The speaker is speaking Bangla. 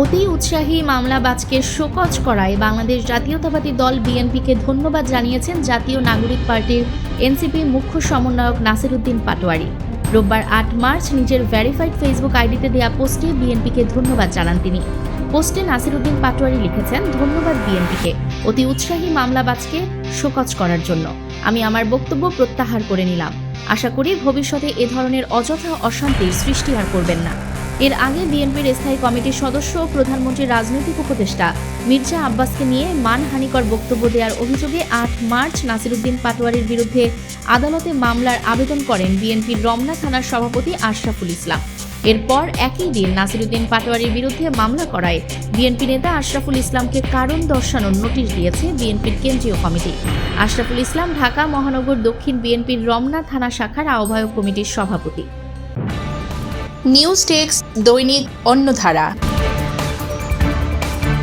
অতি উৎসাহী মামলাবাজকে শোকজ করায় বাংলাদেশ জাতীয়তাবাদী দল বিএনপিকে ধন্যবাদ জানিয়েছেন জাতীয় নাগরিক পার্টির এনসিপি মুখ্য সমন্বয়ক নাসিরউদ্দিন পাটোয়ারি। রোববার ৮ মার্চ নিজের ভেরিফাইড ফেসবুক আইডিতে দেয়া পোস্টে বিএনপিকে ধন্যবাদ জানান তিনি। পোস্টে নাসিরউদ্দিন পাটোয়ারি লিখেছেন, ধন্যবাদ বিএনপিকে অতি উৎসাহী মামলাবাজকে শোকজ করার জন্য। আমি আমার বক্তব্য প্রত্যাহার করে নিলাম। আশা করি ভবিষ্যতে এ ধরনের অযথা অশান্তির সৃষ্টি আর করবেন না। এর আগে বিএনপির স্থায়ী কমিটির সদস্য ও প্রধানমন্ত্রীর রাজনৈতিক উপদেষ্টা মির্জা আব্বাসকে নিয়ে মানহানিকর বক্তব্য দেওয়ার অভিযোগে ৮ মার্চ নাসিরউদ্দিন পাটোয়ারির বিরুদ্ধে আদালতে মামলার আবেদন করেন বিএনপির রমনা থানার সভাপতি আশরাফুল ইসলাম। এরপর একই দিন নাসিরউদ্দিন পাটোয়ারির বিরুদ্ধে মামলা করায় বিএনপি নেতা আশরাফুল ইসলামকে কারণ দর্শানোর নোটিশ দিয়েছে বিএনপির কেন্দ্রীয় কমিটি। আশরাফুল ইসলাম ঢাকা মহানগর দক্ষিণ বিএনপির রমনা থানা শাখার আহ্বায়ক কমিটির সভাপতি। নিউজ ডেস্ক, দৈনিক অন্যধারা।